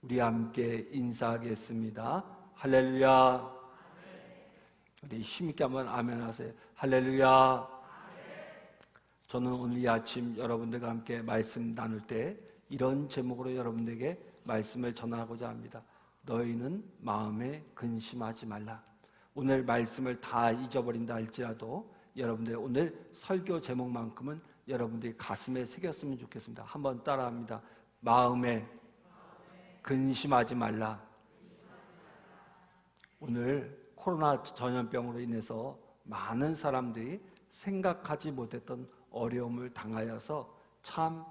우리 함께 인사하겠습니다. 할렐루야. 우리 힘있게 한번 아멘 하세요. 할렐루야. 저는 오늘 이 아침 여러분들과 함께 말씀 나눌 때 이런 제목으로 여러분들에게 말씀을 전하고자 합니다. 너희는 마음에 근심하지 말라. 오늘 말씀을 다 잊어버린다 할지라도 여러분들 오늘 설교 제목만큼은 여러분들이 가슴에 새겼으면 좋겠습니다. 한번 따라합니다. 마음에 근심하지 말라. 오늘 코로나 전염병으로 인해서 많은 사람들이 생각하지 못했던 어려움을 당하여서 참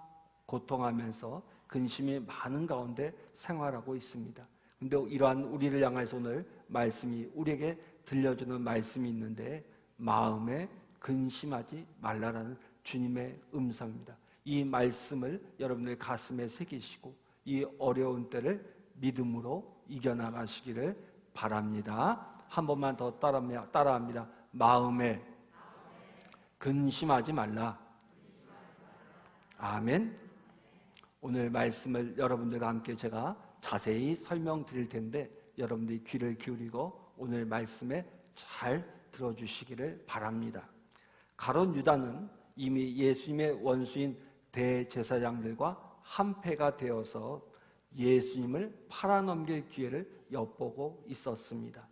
고통하면서 근심이 많은 가운데 생활하고 있습니다. 근데 이러한 우리를 향해서 오늘 말씀이 우리에게 들려주는 말씀이 있는데 마음에 근심하지 말라라는 주님의 음성입니다. 이 말씀을 여러분의 가슴에 새기시고 이 어려운 때를 믿음으로 이겨나가시기를 바랍니다. 한 번만 더 따라합니다. 마음에 근심하지 말라. 아멘. 오늘 말씀을 여러분들과 함께 제가 자세히 설명드릴 텐데 여러분들이 귀를 기울이고 오늘 말씀에 잘 들어주시기를 바랍니다. 가룟 유다는 이미 예수님의 원수인 대제사장들과 한패가 되어서 예수님을 팔아넘길 기회를 엿보고 있었습니다.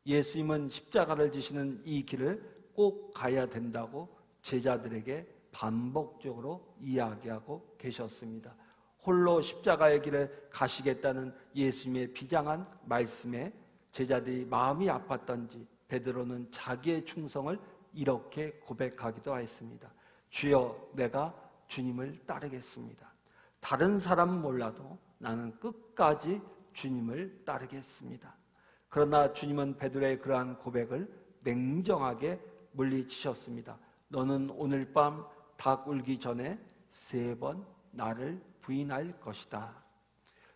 예수님은 십자가를 지시는 이 길을 꼭 가야 된다고 제자들에게 반복적으로 이야기하고 계셨습니다. 홀로 십자가의 길을 가시겠다는 예수님의 비장한 말씀에 제자들이 마음이 아팠던지 베드로는 자기의 충성을 이렇게 고백하기도 했습니다. 주여, 내가 주님을 따르겠습니다. 다른 사람은 몰라도 나는 끝까지 주님을 따르겠습니다. 그러나 주님은 베드로의 그러한 고백을 냉정하게 물리치셨습니다. 너는 오늘 밤 닭 울기 전에 3번 나를 부인할 것이다.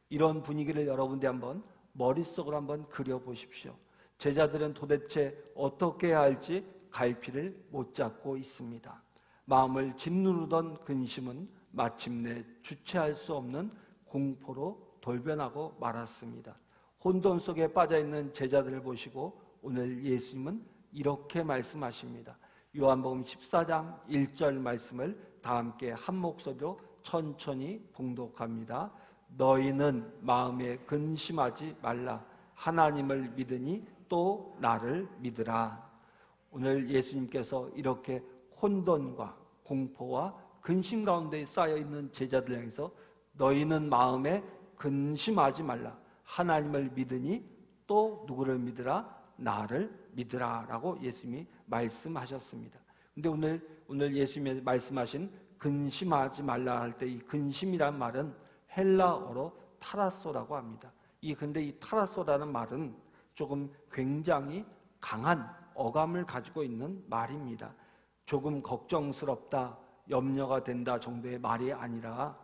이런 분위기를 여러분들이 한번 머릿속으로 한번 그려보십시오. 제자들은 도대체 어떻게 해야 할지 갈피를 못 잡고 있습니다. 마음을 짓누르던 근심은 마침내 주체할 수 없는 공포로 돌변하고 말았습니다. 혼돈 속에 빠져있는 제자들을 보시고 오늘 예수님은 이렇게 말씀하십니다. 요한복음 14장 1절 말씀을 다 함께 한 목소리로 천천히 봉독합니다. 너희는 마음에 근심하지 말라. 하나님을 믿으니 또 나를 믿으라. 오늘 예수님께서 이렇게 혼돈과 공포와 근심 가운데 쌓여있는 제자들 향해서 너희는 마음에 근심하지 말라. 하나님을 믿으니 또 누구를 믿으라? 나를 믿으라 라고 예수님이 말씀하셨습니다. 근데 오늘 예수님이 말씀하신 근심하지 말라 할 때 이 근심이란 말은 헬라어로 타라소라고 합니다. 근데 이 타라소라는 말은 조금 굉장히 강한 어감을 가지고 있는 말입니다. 조금 걱정스럽다, 염려가 된다 정도의 말이 아니라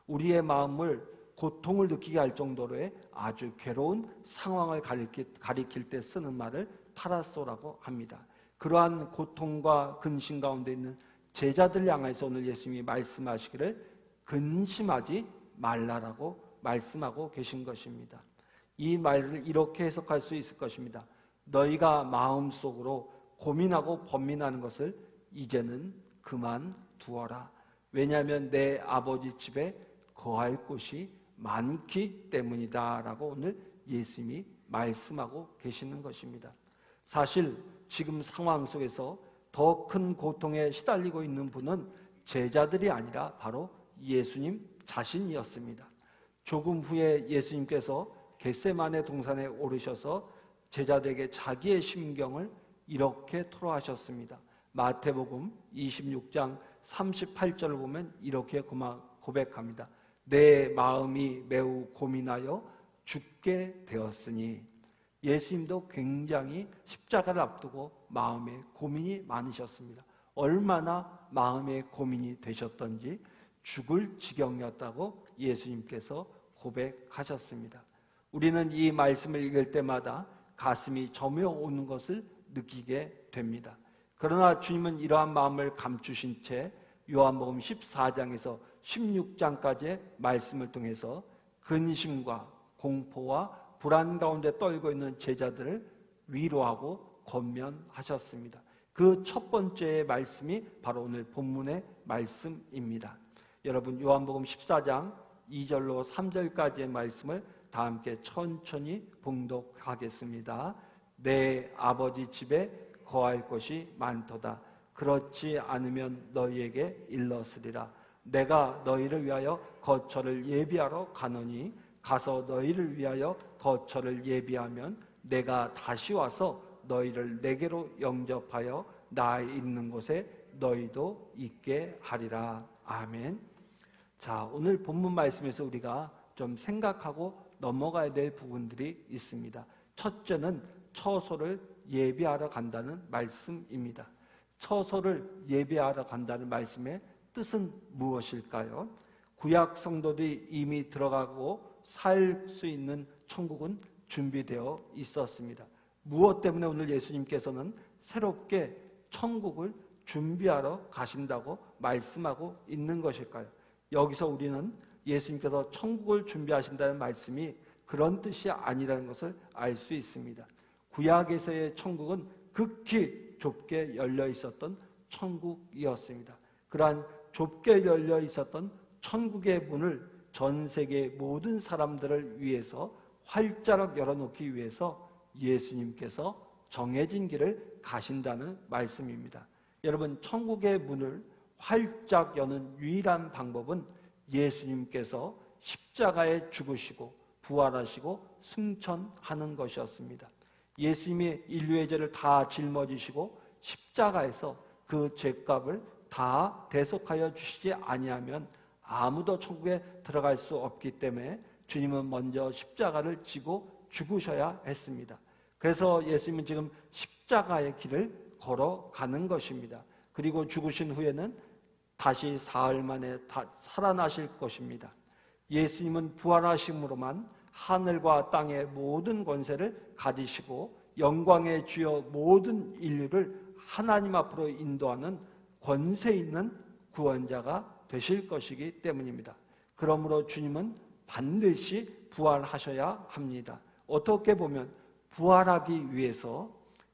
우리의 마음을 고통을 느끼게 할 정도로의 아주 괴로운 상황을 가리킬 때 쓰는 말을 타라소라고 합니다. 그러한 고통과 근심 가운데 있는 제자들 향해서 오늘 예수님이 말씀하시기를 근심하지 말라라고 말씀하고 계신 것입니다. 이 말을 이렇게 해석할 수 있을 것입니다. 너희가 마음속으로 고민하고 번민하는 것을 이제는 그만 두어라. 왜냐하면 내 아버지 집에 거할 곳이 많기 때문이다 라고 오늘 예수님이 말씀하고 계시는 것입니다. 사실 지금 상황 속에서 더 큰 고통에 시달리고 있는 분은 제자들이 아니라 바로 예수님 자신이었습니다. 조금 후에 예수님께서 겟세마네 동산에 오르셔서 제자들에게 자기의 심경을 이렇게 토로하셨습니다. 마태복음 26장 38절을 보면 이렇게 고백합니다. 내 마음이 매우 고민하여 죽게 되었으니. 예수님도 굉장히 십자가를 앞두고 마음에 고민이 많으셨습니다. 얼마나 마음에 고민이 되셨던지 죽을 지경이었다고 예수님께서 고백하셨습니다. 우리는 이 말씀을 읽을 때마다 가슴이 저며오는 것을 느끼게 됩니다. 그러나 주님은 이러한 마음을 감추신 채 요한복음 14장에서 16장까지의 말씀을 통해서 근심과 공포와 불안 가운데 떨고 있는 제자들을 위로하고 권면하셨습니다. 그 첫 번째 말씀이 바로 오늘 본문의 말씀입니다. 여러분, 요한복음 14장 2절로 3절까지의 말씀을 다 함께 천천히 봉독하겠습니다. 내 아버지 집에 거할 곳이 많도다. 그렇지 않으면 너희에게 일렀으리라. 내가 너희를 위하여 거처를 예비하러 가노니 가서 너희를 위하여 거처를 예비하면 내가 다시 와서 너희를 내게로 영접하여 나 있는 곳에 너희도 있게 하리라. 아멘. 자, 오늘 본문 말씀에서 우리가 좀 생각하고 넘어가야 될 부분들이 있습니다. 첫째는 처소를 예비하러 간다는 말씀입니다. 처소를 예비하러 간다는 말씀의 뜻은 무엇일까요? 구약 성도들이 이미 들어가고 살 수 있는 천국은 준비되어 있었습니다. 무엇 때문에 오늘 예수님께서는 새롭게 천국을 준비하러 가신다고 말씀하고 있는 것일까요? 여기서 우리는 예수님께서 천국을 준비하신다는 말씀이 그런 뜻이 아니라는 것을 알 수 있습니다. 구약에서의 천국은 극히 좁게 열려 있었던 천국이었습니다. 그러한 좁게 열려 있었던 천국의 문을 전 세계 모든 사람들을 위해서 활자록 열어놓기 위해서 예수님께서 정해진 길을 가신다는 말씀입니다. 여러분, 천국의 문을 활짝 여는 유일한 방법은 예수님께서 십자가에 죽으시고 부활하시고 승천하는 것이었습니다. 예수님이 인류의 죄를 다 짊어지시고 십자가에서 그 죄값을 다 대속하여 주시지 아니하면 아무도 천국에 들어갈 수 없기 때문에 주님은 먼저 십자가를 지고 죽으셔야 했습니다. 그래서 예수님은 지금 십자가의 길을 걸어가는 것입니다. 그리고 죽으신 후에는 다시 사흘 만에 살아나실 것입니다. 예수님은 부활하심으로만 하늘과 땅의 모든 권세를 가지시고 영광의 주여 모든 인류를 하나님 앞으로 인도하는 권세 있는 구원자가 되실 것이기 때문입니다. 그러므로 주님은 반드시 부활하셔야 합니다. 어떻게 보면 부활하기 위해서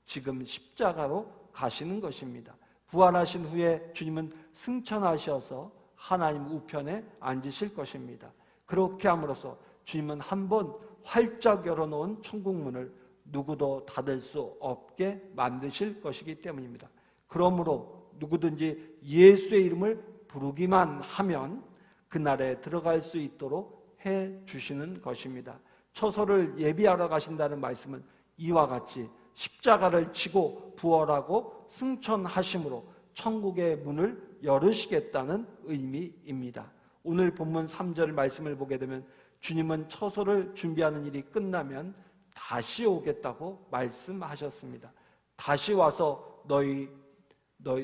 지금 십자가로 가시는 것입니다. 부활하신 후에 주님은 승천하셔서 하나님 우편에 앉으실 것입니다. 그렇게 함으로써 주님은 한번 활짝 열어놓은 천국문을 누구도 닫을 수 없게 만드실 것이기 때문입니다. 그러므로 누구든지 예수의 이름을 부르기만 하면 그날에 들어갈 수 있도록 해 주시는 것입니다. 처소를 예비하러 가신다는 말씀은 이와 같이 십자가를 지고 부활하고 승천하심으로 천국의 문을 열으시겠다는 의미입니다. 오늘 본문 3절 말씀을 보게 되면 주님은 처소를 준비하는 일이 끝나면 다시 오겠다고 말씀하셨습니다. 다시 와서 너희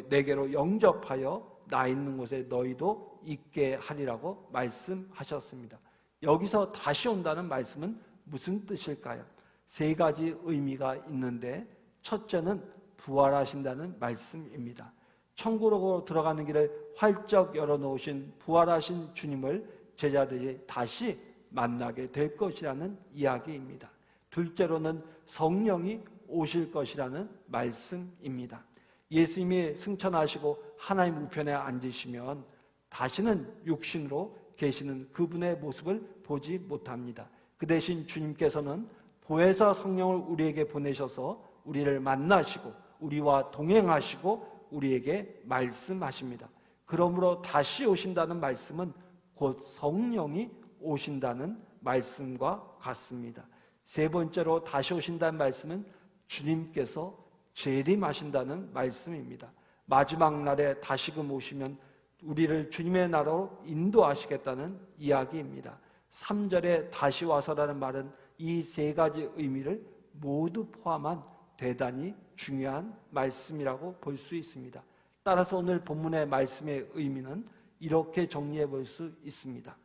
내게로 영접하여 나 있는 곳에 너희도 있게 하리라고 말씀하셨습니다. 여기서 다시 온다는 말씀은 무슨 뜻일까요? 세 가지 의미가 있는데 첫째는 부활하신다는 말씀입니다. 천국으로 들어가는 길을 활짝 열어놓으신 부활하신 주님을 제자들이 다시 만나게 될 것이라는 이야기입니다. 둘째로는 성령이 오실 것이라는 말씀입니다. 예수님이 승천하시고 하나님 우편에 앉으시면 다시는 육신으로 계시는 그분의 모습을 보지 못합니다. 그 대신 주님께서는 보혜사 성령을 우리에게 보내셔서 우리를 만나시고 우리와 동행하시고 우리에게 말씀하십니다. 그러므로 다시 오신다는 말씀은 곧 성령이 오신다는 말씀과 같습니다. 세 번째로 다시 오신다는 말씀은 주님께서 재림하신다는 말씀입니다. 마지막 날에 다시금 오시면 우리를 주님의 나라로 인도하시겠다는 이야기입니다. 3절에 다시 와서라는 말은 이 세 가지 의미를 모두 포함한 대단히 중요한 말씀이라고 볼 수 있습니다. 따라서 오늘 본문의 말씀의 의미는 이렇게 정리해 볼 수 있습니다.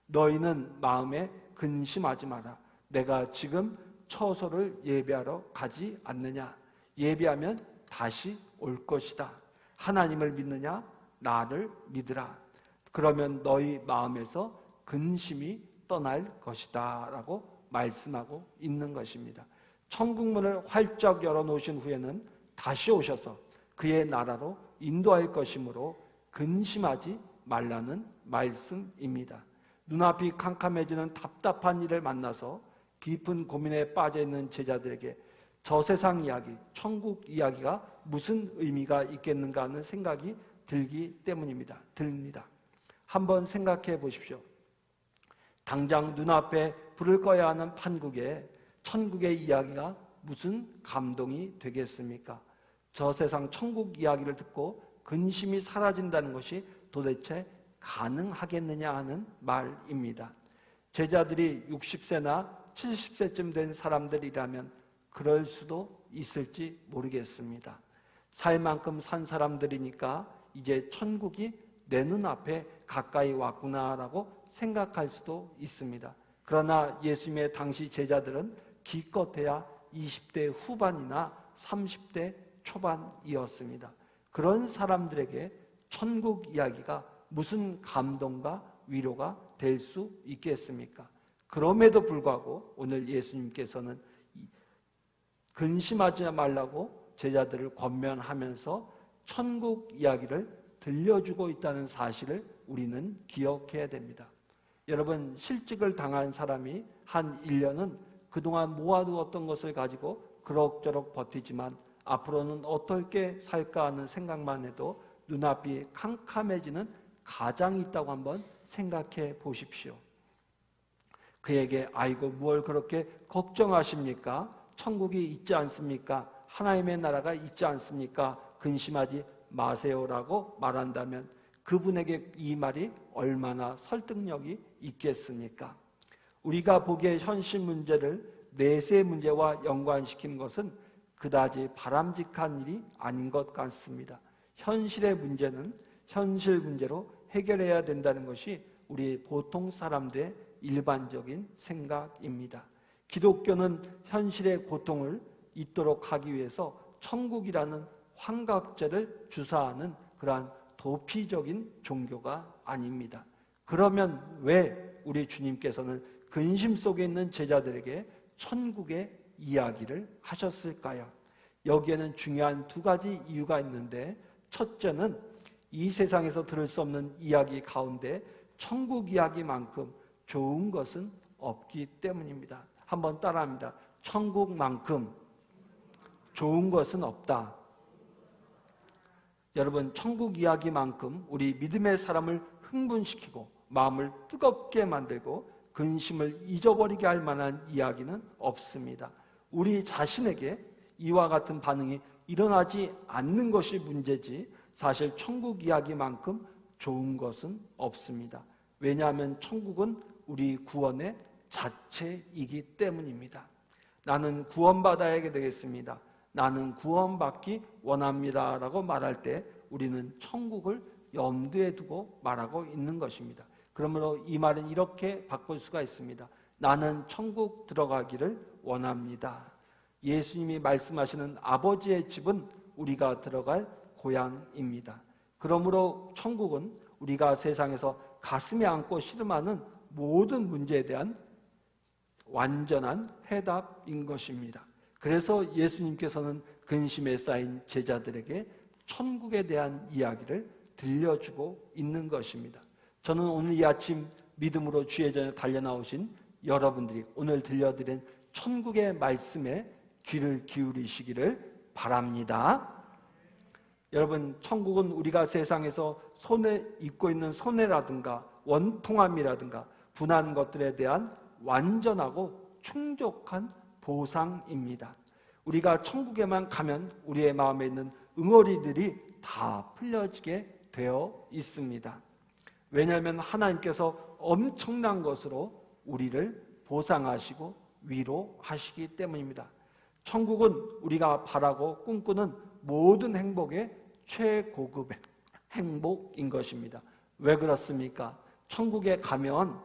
너희는 마음에 근심하지 마라. 내가 지금 처소를 예비하러 가지 않느냐? 예비하면 다시 올 것이다. 하나님을 믿느냐? 나를 믿으라. 그러면 너희 마음에서 근심이 떠날 것이다 라고 말씀하고 있는 것입니다. 천국문을 활짝 열어놓으신 후에는 다시 오셔서 그의 나라로 인도할 것이므로 근심하지 말라는 말씀입니다. 눈앞이 캄캄해지는 답답한 일을 만나서 깊은 고민에 빠져있는 제자들에게 저 세상 이야기, 천국 이야기가 무슨 의미가 있겠는가 하는 생각이 들기 때문입니다. 한번 생각해 보십시오. 당장 눈앞에 불을 꺼야 하는 판국에 천국의 이야기가 무슨 감동이 되겠습니까? 저 세상 천국 이야기를 듣고 근심이 사라진다는 것이 도대체 가능하겠느냐 하는 말입니다. 제자들이 60세나 70세쯤 된 사람들이라면 그럴 수도 있을지 모르겠습니다. 살 만큼 산 사람들이니까 이제 천국이 내 눈앞에 가까이 왔구나라고 생각할 수도 있습니다. 그러나 예수님의 당시 제자들은 기껏해야 20대 후반이나 30대 초반이었습니다. 그런 사람들에게 천국 이야기가 무슨 감동과 위로가 될 수 있겠습니까? 그럼에도 불구하고 오늘 예수님께서는 근심하지 말라고 제자들을 권면하면서 천국 이야기를 들려주고 있다는 사실을 우리는 기억해야 됩니다. 여러분, 실직을 당한 사람이 한 1년은 그동안 모아두었던 것을 가지고 그럭저럭 버티지만 앞으로는 어떻게 살까 하는 생각만 해도 눈앞이 캄캄해지는 가장이 있다고 한번 생각해 보십시오. 그에게 아이고 뭘 그렇게 걱정하십니까? 천국이 있지 않습니까? 하나님의 나라가 있지 않습니까? 근심하지 마세요라고 말한다면 그분에게 이 말이 얼마나 설득력이 있겠습니까? 우리가 보기에 현실 문제를 내세 문제와 연관시키는 것은 그다지 바람직한 일이 아닌 것 같습니다. 현실의 문제는 현실 문제로 해결해야 된다는 것이 우리 보통 사람들의 일반적인 생각입니다. 기독교는 현실의 고통을 잊도록 하기 위해서 천국이라는 환각제를 주사하는 그러한 도피적인 종교가 아닙니다. 그러면 왜 우리 주님께서는 근심 속에 있는 제자들에게 천국의 이야기를 하셨을까요? 여기에는 중요한 두 가지 이유가 있는데, 첫째는 이 세상에서 들을 수 없는 이야기 가운데 천국 이야기만큼 좋은 것은 없기 때문입니다. 한번 따라합니다. 천국만큼 좋은 것은 없다. 여러분, 천국 이야기만큼 우리 믿음의 사람을 흥분시키고 마음을 뜨겁게 만들고 근심을 잊어버리게 할 만한 이야기는 없습니다. 우리 자신에게 이와 같은 반응이 일어나지 않는 것이 문제지 사실 천국 이야기만큼 좋은 것은 없습니다. 왜냐하면 천국은 우리 구원의 자체이기 때문입니다. 나는 구원받아야 되겠습니다. 나는 구원받기 원합니다 라고 말할 때 우리는 천국을 염두에 두고 말하고 있는 것입니다. 그러므로 이 말은 이렇게 바꿀 수가 있습니다. 나는 천국 들어가기를 원합니다. 예수님이 말씀하시는 아버지의 집은 우리가 들어갈 고향입니다. 그러므로 천국은 우리가 세상에서 가슴에 안고 씨름하는 모든 문제에 대한 완전한 해답인 것입니다. 그래서 예수님께서는 근심에 쌓인 제자들에게 천국에 대한 이야기를 들려주고 있는 것입니다. 저는 오늘 이 아침 믿음으로 주의 전에 달려나오신 여러분들이 오늘 들려드린 천국의 말씀에 귀를 기울이시기를 바랍니다. 여러분, 천국은 우리가 세상에서 손에 입고 있는 손해라든가 원통함이라든가 분한 것들에 대한 완전하고 충족한 보상입니다. 우리가 천국에만 가면 우리의 마음에 있는 응어리들이 다 풀려지게 되어 있습니다. 왜냐하면 하나님께서 엄청난 것으로 우리를 보상하시고 위로하시기 때문입니다. 천국은 우리가 바라고 꿈꾸는 모든 행복의 최고급의 행복인 것입니다. 왜 그렇습니까? 천국에 가면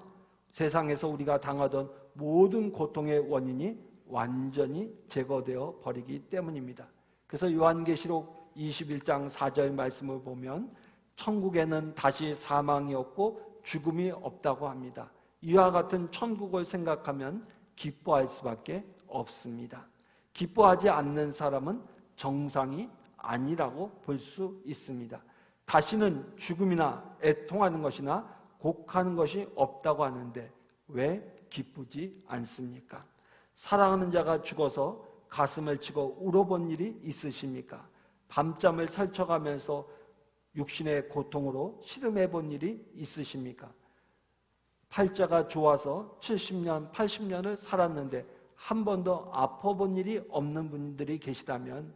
세상에서 우리가 당하던 모든 고통의 원인이 완전히 제거되어 버리기 때문입니다. 그래서 요한계시록 21장 4절 말씀을 보면 천국에는 다시 사망이 없고 죽음이 없다고 합니다. 이와 같은 천국을 생각하면 기뻐할 수밖에 없습니다. 기뻐하지 않는 사람은 정상이 아니라고 볼 수 있습니다. 다시는 죽음이나 애통하는 것이나 곡하는 것이 없다고 하는데 왜 기쁘지 않습니까? 사랑하는 자가 죽어서 가슴을 치고 울어본 일이 있으십니까? 밤잠을 설쳐가면서 육신의 고통으로 씨름해본 일이 있으십니까? 팔자가 좋아서 70년, 80년을 살았는데 한 번도 아파본 일이 없는 분들이 계시다면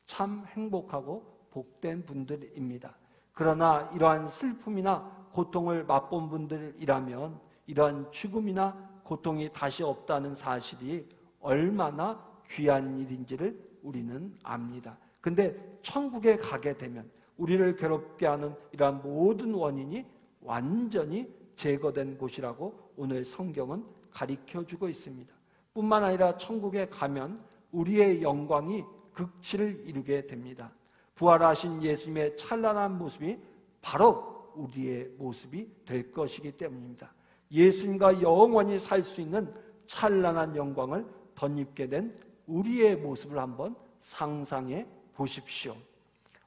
참 행복하고 복된 분들입니다. 그러나 이러한 슬픔이나 고통을 맛본 분들이라면 이러한 죽음이나 고통이 다시 없다는 사실이 얼마나 귀한 일인지를 우리는 압니다. 근데 천국에 가게 되면 우리를 괴롭게 하는 이러한 모든 원인이 완전히 제거된 곳이라고 오늘 성경은 가르쳐주고 있습니다. 뿐만 아니라 천국에 가면 우리의 영광이 극치를 이루게 됩니다. 부활하신 예수님의 찬란한 모습이 바로 우리의 모습이 될 것이기 때문입니다. 예수님과 영원히 살 수 있는 찬란한 영광을 덧입게 된 우리의 모습을 한번 상상해 보십시오.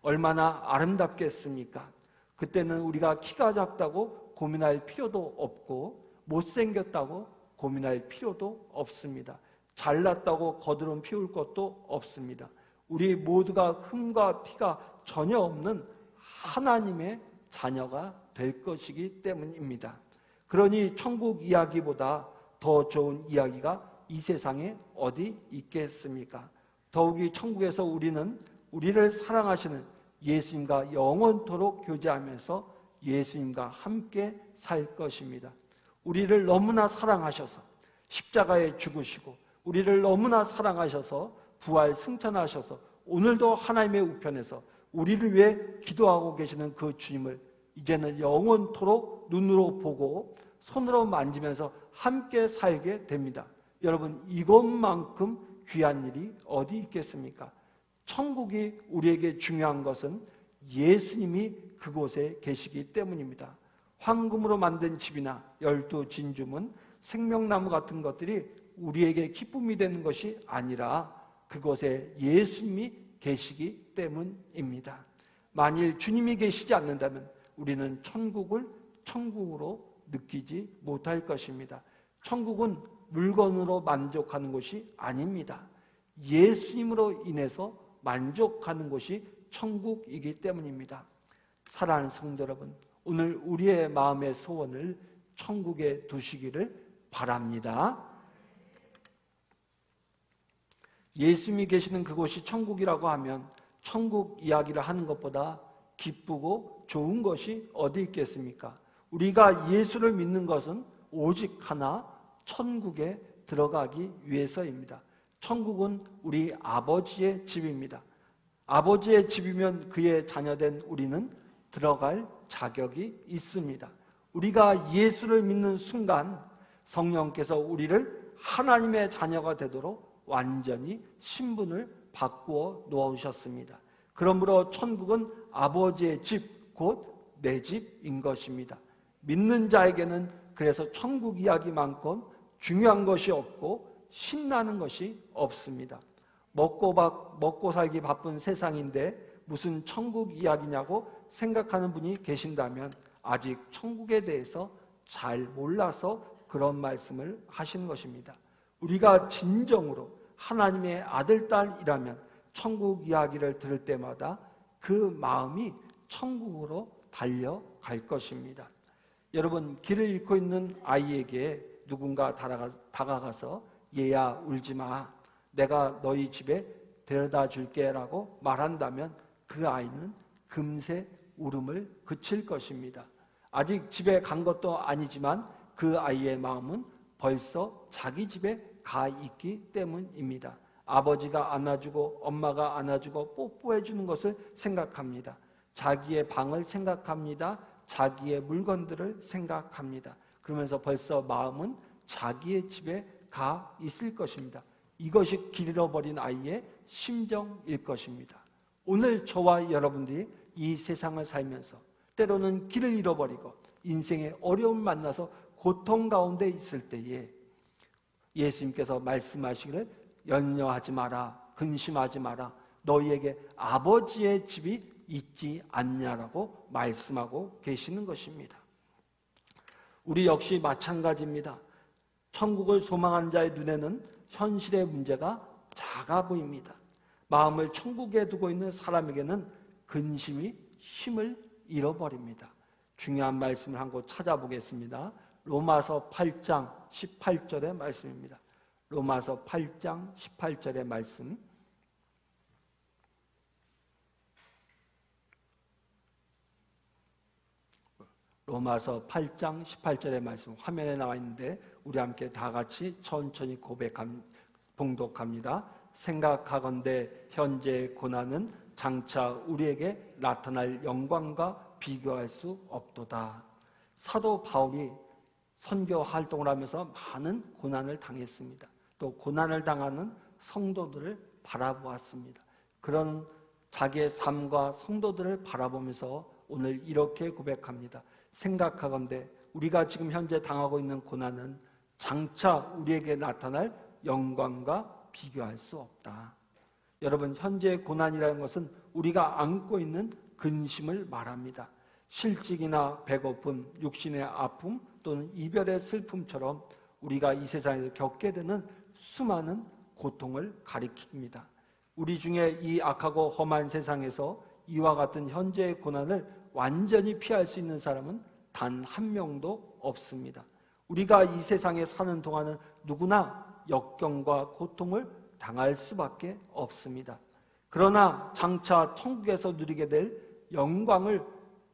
얼마나 아름답겠습니까? 그때는 우리가 키가 작다고 고민할 필요도 없고 못생겼다고 고민할 필요도 없습니다. 잘났다고 거드름 피울 것도 없습니다. 우리 모두가 흠과 티가 전혀 없는 하나님의 자녀가 될 것이기 때문입니다. 그러니 천국 이야기보다 더 좋은 이야기가 이 세상에 어디 있겠습니까? 더욱이 천국에서 우리는 우리를 사랑하시는 예수님과 영원토록 교제하면서 예수님과 함께 살 것입니다. 우리를 너무나 사랑하셔서 십자가에 죽으시고 우리를 너무나 사랑하셔서 부활 승천하셔서 오늘도 하나님의 우편에서 우리를 위해 기도하고 계시는 그 주님을 이제는 영원토록 눈으로 보고 손으로 만지면서 함께 살게 됩니다. 여러분, 이것만큼 귀한 일이 어디 있겠습니까? 천국이 우리에게 중요한 것은 예수님이 그곳에 계시기 때문입니다. 황금으로 만든 집이나 12진주문, 생명나무 같은 것들이 우리에게 기쁨이 되는 것이 아니라 그곳에 예수님이 계시기 때문입니다. 만일 주님이 계시지 않는다면 우리는 천국을 천국으로 느끼지 못할 것입니다. 천국은 물건으로 만족하는 곳이 아닙니다. 예수님으로 인해서 만족하는 곳이 천국이기 때문입니다. 사랑하는 성도 여러분, 오늘 우리의 마음의 소원을 천국에 두시기를 바랍니다. 예수님이 계시는 그곳이 천국이라고 하면 천국 이야기를 하는 것보다 기쁘고 좋은 것이 어디 있겠습니까? 우리가 예수를 믿는 것은 오직 하나, 천국에 들어가기 위해서입니다. 천국은 우리 아버지의 집입니다. 아버지의 집이면 그의 자녀된 우리는 들어갈 자격이 있습니다. 우리가 예수를 믿는 순간 성령께서 우리를 하나님의 자녀가 되도록 완전히 신분을 바꾸어 놓으셨습니다. 그러므로 천국은 아버지의 집, 곧 내 집인 것입니다. 믿는 자에게는 그래서 천국 이야기만큼 중요한 것이 없고 신나는 것이 없습니다. 먹고 살기 바쁜 세상인데 무슨 천국 이야기냐고 생각하는 분이 계신다면 아직 천국에 대해서 잘 몰라서 그런 말씀을 하시는 것입니다. 우리가 진정으로 하나님의 아들, 딸이라면 천국 이야기를 들을 때마다 그 마음이 천국으로 달려갈 것입니다. 여러분, 길을 잃고 있는 아이에게 누군가 다가가서 얘야 울지 마, 내가 너희 집에 데려다 줄게 라고 말한다면 그 아이는 금세 울음을 그칠 것입니다. 아직 집에 간 것도 아니지만 그 아이의 마음은 벌써 자기 집에 가 있기 때문입니다. 아버지가 안아주고 엄마가 안아주고 뽀뽀해 주는 것을 생각합니다. 자기의 방을 생각합니다. 자기의 물건들을 생각합니다. 그러면서 벌써 마음은 자기의 집에 가 있을 것입니다. 이것이 길 잃어버린 아이의 심정일 것입니다. 오늘 저와 여러분들이 이 세상을 살면서 때로는 길을 잃어버리고 인생의 어려움을 만나서 고통 가운데 있을 때에 예수님께서 말씀하시기를 염려하지 마라, 근심하지 마라, 너희에게 아버지의 집이 있지 않냐라고 말씀하고 계시는 것입니다. 우리 역시 마찬가지입니다. 천국을 소망한 자의 눈에는 현실의 문제가 작아 보입니다. 마음을 천국에 두고 있는 사람에게는 근심이 힘을 잃어버립니다. 중요한 말씀을 한 곳 찾아보겠습니다. 로마서 8장 18절의 말씀입니다. 로마서 8장 18절의 말씀. 로마서 8장 18절의 말씀 화면에 나와 있는데 우리 함께 다 같이 천천히 봉독합니다. 생각하건대 현재의 고난은 장차 우리에게 나타날 영광과 비교할 수 없도다. 사도 바울이 선교 활동을 하면서 많은 고난을 당했습니다. 또 고난을 당하는 성도들을 바라보았습니다. 그런 자기의 삶과 성도들을 바라보면서 오늘 이렇게 고백합니다. 생각하건대 우리가 지금 현재 당하고 있는 고난은 장차 우리에게 나타날 영광과 비교할 수 없다. 여러분, 현재의 고난이라는 것은 우리가 안고 있는 근심을 말합니다. 실직이나 배고픔, 육신의 아픔 또는 이별의 슬픔처럼 우리가 이 세상에서 겪게 되는 수많은 고통을 가리킵니다. 우리 중에 이 악하고 험한 세상에서 이와 같은 현재의 고난을 완전히 피할 수 있는 사람은 단 한 명도 없습니다. 우리가 이 세상에 사는 동안은 누구나 역경과 고통을 당할 수밖에 없습니다. 그러나 장차 천국에서 누리게 될 영광을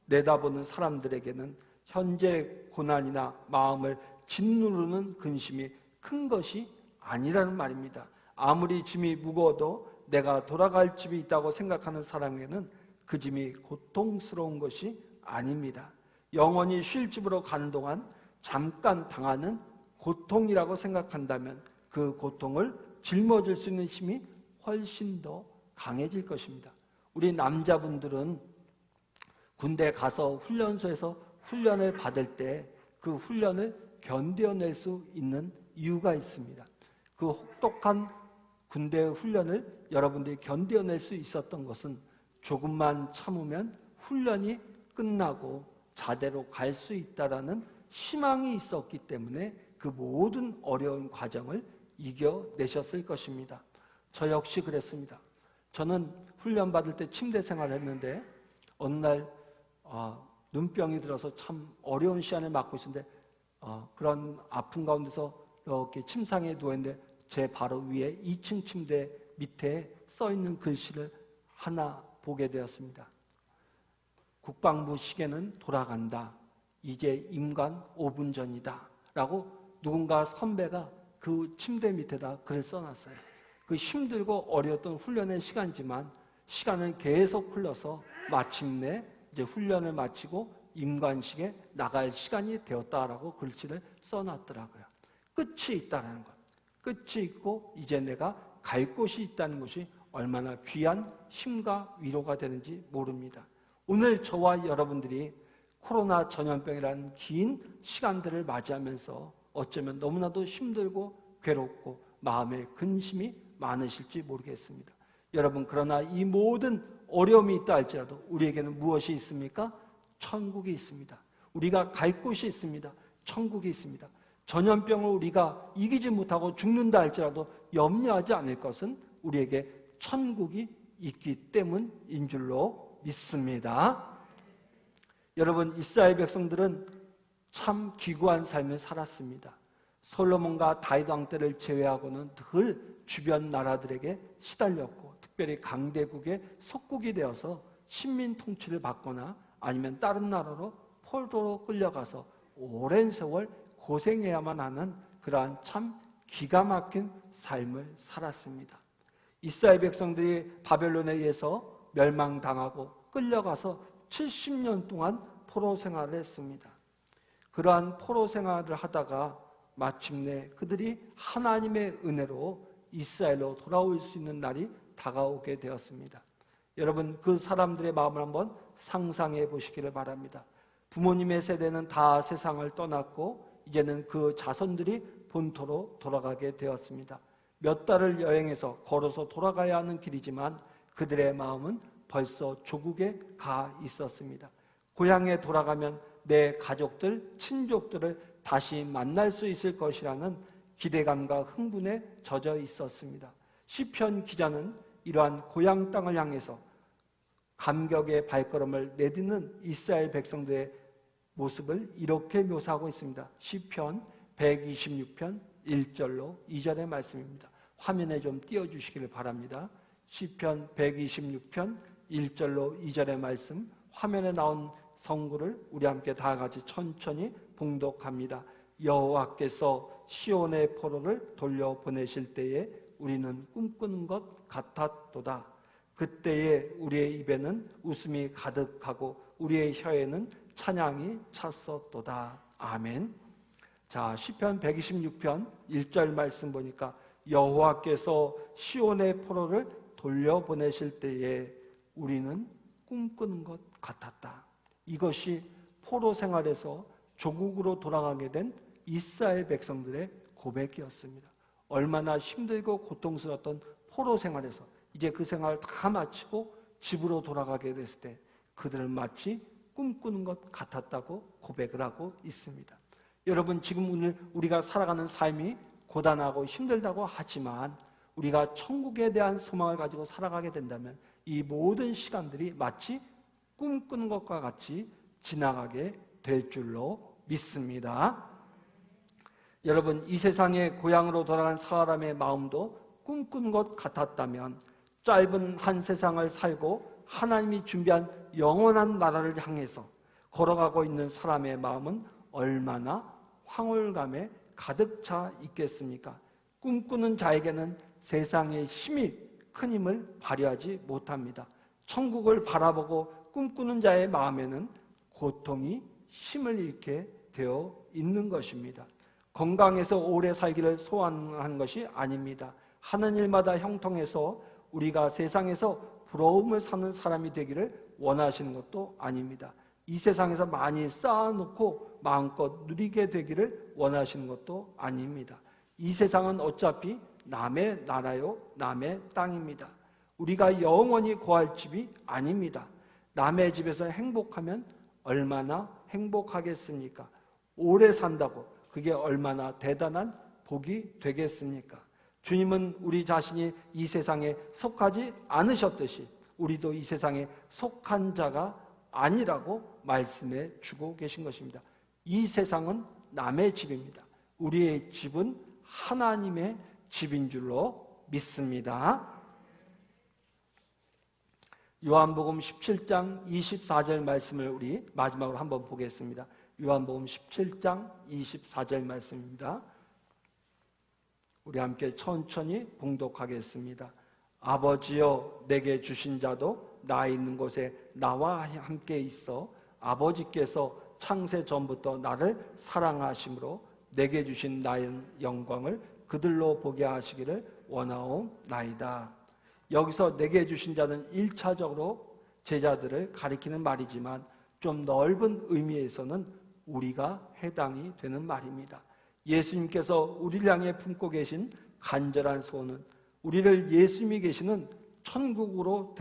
내다보는 사람들에게는 현재 고난이나 마음을 짓누르는 근심이 큰 것이 아니라는 말입니다. 아무리 짐이 무거워도 내가 돌아갈 집이 있다고 생각하는 사람에게는 그 짐이 고통스러운 것이 아닙니다. 영원히 쉴 집으로 가는 동안 잠깐 당하는 고통이라고 생각한다면 그 고통을 짊어질 수 있는 힘이 훨씬 더 강해질 것입니다. 우리 남자분들은 군대 가서 훈련소에서 훈련을 받을 때 그 훈련을 견뎌낼 수 있는 이유가 있습니다. 그 혹독한 군대 훈련을 여러분들이 견뎌낼 수 있었던 것은 조금만 참으면 훈련이 끝나고 자대로 갈 수 있다라는 희망이 있었기 때문에 그 모든 어려운 과정을 이겨내셨을 것입니다. 저 역시 그랬습니다. 저는 훈련 받을 때 침대 생활을 했는데 어느 날 눈병이 들어서 참 어려운 시간을 맞고 있었는데 그런 아픈 가운데서 이렇게 침상에 누워있는데 제 바로 위에 2층 침대 밑에 써있는 글씨를 하나 보게 되었습니다. 국방부 시계는 돌아간다. 이제 임관 5분 전이다. 라고 누군가 선배가 그 침대 밑에다 글을 써놨어요. 그 힘들고 어려웠던 훈련의 시간이지만 시간은 계속 흘러서 마침내 이제 훈련을 마치고 임관식에 나갈 시간이 되었다라고 글씨를 써놨더라고요. 끝이 있다는 것. 끝이 있고 이제 내가 갈 곳이 있다는 것이 얼마나 귀한 힘과 위로가 되는지 모릅니다. 오늘 저와 여러분들이 코로나 전염병이라는 긴 시간들을 맞이하면서 어쩌면 너무나도 힘들고 괴롭고 마음에 근심이 많으실지 모르겠습니다. 여러분, 그러나 이 모든 어려움이 있다 할지라도 우리에게는 무엇이 있습니까? 천국이 있습니다. 우리가 갈 곳이 있습니다. 천국이 있습니다. 전염병을 우리가 이기지 못하고 죽는다 할지라도 염려하지 않을 것은 우리에게 천국이 있기 때문인 줄로 믿습니다. 여러분, 이스라엘 백성들은 참 기구한 삶을 살았습니다. 솔로몬과 다윗 왕 때를 제외하고는 늘 주변 나라들에게 시달렸고 특별히 강대국의 속국이 되어서 식민 통치를 받거나 아니면 다른 나라로 포로로 끌려가서 오랜 세월 고생해야만 하는 그러한 참 기가 막힌 삶을 살았습니다. 이스라엘 백성들이 바벨론에 의해서 멸망당하고 끌려가서 70년 동안 포로 생활을 했습니다. 그러한 포로 생활을 하다가 마침내 그들이 하나님의 은혜로 이스라엘로 돌아올 수 있는 날이 다가오게 되었습니다. 여러분, 그 사람들의 마음을 한번 상상해 보시기를 바랍니다. 부모님의 세대는 다 세상을 떠났고 이제는 그 자손들이 본토로 돌아가게 되었습니다. 몇 달을 여행해서 걸어서 돌아가야 하는 길이지만 그들의 마음은 벌써 조국에 가 있었습니다. 고향에 돌아가면 내 가족들, 친족들을 다시 만날 수 있을 것이라는 기대감과 흥분에 젖어 있었습니다. 시편 기자는 이러한 고향 땅을 향해서 감격의 발걸음을 내딛는 이스라엘 백성들의 모습을 이렇게 묘사하고 있습니다. 시편 126편 1절로 2절의 말씀입니다. 화면에 좀 띄워주시기를 바랍니다. 시편 126편 1절로 2절의 말씀, 화면에 나온 성구를 우리 함께 다 같이 천천히 봉독합니다. 여호와께서 시온의 포로를 돌려보내실 때에 우리는 꿈꾸는 것 같았도다. 그때에 우리의 입에는 웃음이 가득하고 우리의 혀에는 찬양이 찼었도다. 아멘. 자, 시편 126편 1절 말씀 보니까 여호와께서 시온의 포로를 돌려보내실 때에 우리는 꿈꾸는 것 같았다. 이것이 포로 생활에서 조국으로 돌아가게 된 이스라엘 백성들의 고백이었습니다. 얼마나 힘들고 고통스러웠던 포로 생활에서 이제 그 생활을 다 마치고 집으로 돌아가게 됐을 때 그들은 마치 꿈꾸는 것 같았다고 고백을 하고 있습니다. 여러분, 지금 오늘 우리가 살아가는 삶이 고단하고 힘들다고 하지만 우리가 천국에 대한 소망을 가지고 살아가게 된다면 이 모든 시간들이 마치 꿈꾸는 것과 같이 지나가게 될 줄로 믿습니다. 여러분, 이 세상의 고향으로 돌아간 사람의 마음도 꿈꾸는 것 같았다면 짧은 한 세상을 살고 하나님이 준비한 영원한 나라를 향해서 걸어가고 있는 사람의 마음은 얼마나 황홀감에 가득 차 있겠습니까? 꿈꾸는 자에게는 세상의 힘이 큰 힘을 발휘하지 못합니다. 천국을 바라보고 꿈꾸는 자의 마음에는 고통이 힘을 잃게 되어 있는 것입니다. 건강해서 오래 살기를 소원하는 것이 아닙니다. 하는 일마다 형통해서 우리가 세상에서 부러움을 사는 사람이 되기를 원하시는 것도 아닙니다. 이 세상에서 많이 쌓아놓고 마음껏 누리게 되기를 원하시는 것도 아닙니다. 이 세상은 어차피 남의 나라요, 남의 땅입니다. 우리가 영원히 거할 집이 아닙니다. 남의 집에서 행복하면 얼마나 행복하겠습니까? 오래 산다고 그게 얼마나 대단한 복이 되겠습니까? 주님은 우리 자신이 이 세상에 속하지 않으셨듯이 우리도 이 세상에 속한 자가 아니라고 말씀해 주고 계신 것입니다. 이 세상은 남의 집입니다. 우리의 집은 하나님의 집인 줄로 믿습니다. 요한복음 17장 24절 말씀을 우리 마지막으로 한번 보겠습니다. 요한복음 17장 24절 말씀입니다. 우리 함께 천천히 봉독하겠습니다. 아버지여, 내게 주신 자도 나 있는 곳에 나와 함께 있어 아버지께서 창세 전부터 나를 사랑하심으로 내게 주신 나의 영광을 그들로 보게 하시기를 원하옵나이다. 여기서 내게 주신 자는 1차적으로 제자들을 가리키는 말이지만 좀 넓은 의미에서는 우리가 해당이 되는 말입니다. 예수님께서 우리를 향해 품고 계신 간절한 소원은 우리를 예수님이 계시는 천국으로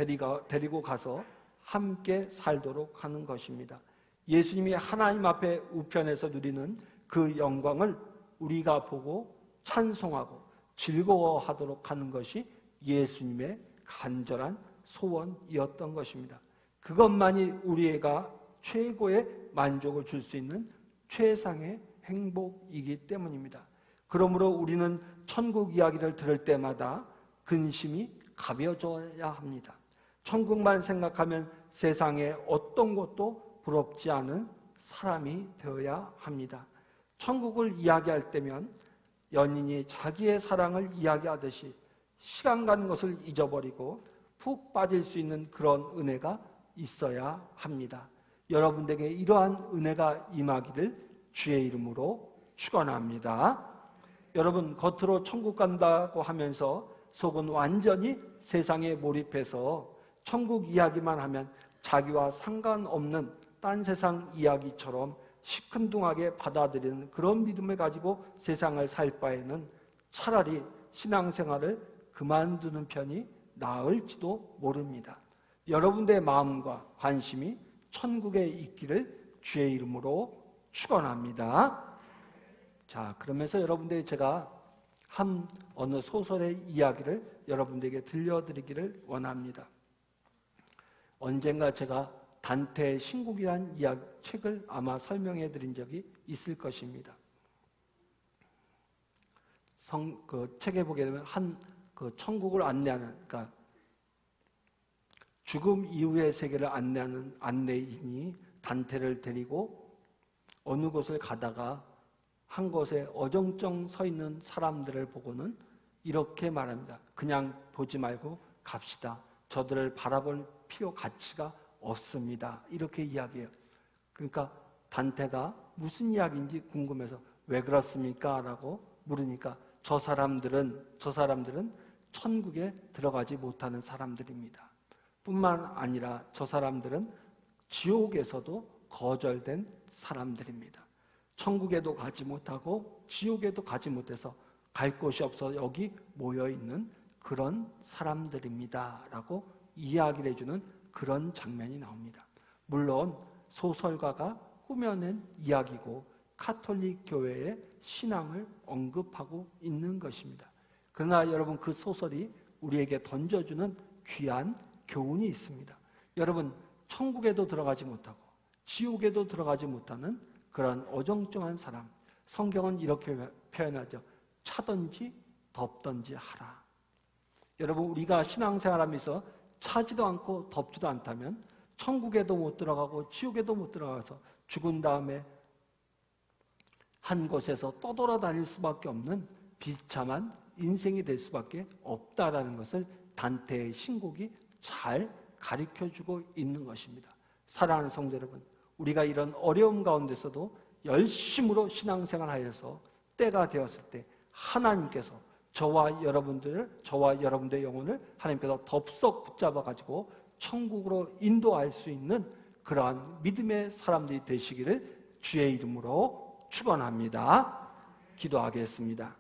데리고 가서 함께 살도록 하는 것입니다. 예수님이 하나님 앞에 우편에서 누리는 그 영광을 우리가 보고 찬송하고 즐거워하도록 하는 것이 예수님의 간절한 소원이었던 것입니다. 그것만이 우리가 최고의 만족을 줄 수 있는 최상의 행복이기 때문입니다. 그러므로 우리는 천국 이야기를 들을 때마다 근심이 가벼워져야 합니다. 천국만 생각하면 세상에 어떤 것도 부럽지 않은 사람이 되어야 합니다. 천국을 이야기할 때면 연인이 자기의 사랑을 이야기하듯이 시간 가는 것을 잊어버리고 푹 빠질 수 있는 그런 은혜가 있어야 합니다. 여러분에게 이러한 은혜가 임하기를 주의 이름으로 축원합니다. 여러분, 겉으로 천국 간다고 하면서 속은 완전히 세상에 몰입해서 천국 이야기만 하면 자기와 상관없는 딴 세상 이야기처럼 시큰둥하게 받아들이는 그런 믿음을 가지고 세상을 살 바에는 차라리 신앙생활을 그만두는 편이 나을지도 모릅니다. 여러분들의 마음과 관심이 천국에 있기를 주의 이름으로 축원합니다. 자, 그러면서 여러분들이 제가 어느 소설의 이야기를 여러분들에게 들려드리기를 원합니다. 언젠가 제가 단테의 신국이라는 책을 아마 설명해 드린 적이 있을 것입니다. 그 책에 보게 되면 그 천국을 안내하는, 그러니까 죽음 이후의 세계를 안내하는 안내인이 단테를 데리고 어느 곳을 가다가 한 곳에 어정쩡 서 있는 사람들을 보고는 이렇게 말합니다. 그냥 보지 말고 갑시다. 저들을 바라볼 필요 가치가 없습니다. 이렇게 이야기해요. 그러니까 단테가 무슨 이야기인지 궁금해서 왜 그렇습니까? 라고 물으니까 저 사람들은 천국에 들어가지 못하는 사람들입니다. 뿐만 아니라 저 사람들은 지옥에서도 거절된 사람들입니다. 천국에도 가지 못하고 지옥에도 가지 못해서 갈 곳이 없어 여기 모여있는 그런 사람들입니다. 라고 이야기를 해주는 그런 장면이 나옵니다. 물론 소설가가 꾸며낸 이야기고 카톨릭 교회의 신앙을 언급하고 있는 것입니다. 그러나 여러분, 그 소설이 우리에게 던져주는 귀한 교훈이 있습니다. 여러분, 천국에도 들어가지 못하고 지옥에도 들어가지 못하는 그런 어정쩡한 사람, 성경은 이렇게 표현하죠. 차든지 덥든지 하라. 여러분, 우리가 신앙생활하면서 차지도 않고 덥지도 않다면 천국에도 못 들어가고 지옥에도 못 들어가서 죽은 다음에 한 곳에서 떠돌아다닐 수밖에 없는 비참한 인생이 될 수밖에 없다라는 것을 단테의 신곡이 잘 가르쳐주고 있는 것입니다. 사랑하는 성도 여러분, 우리가 이런 어려움 가운데서도 열심으로 신앙생활하여서 때가 되었을 때 하나님께서 저와 여러분들의 영혼을 하나님께서 덥석 붙잡아가지고 천국으로 인도할 수 있는 그러한 믿음의 사람들이 되시기를 주의 이름으로 축원합니다. 기도하겠습니다.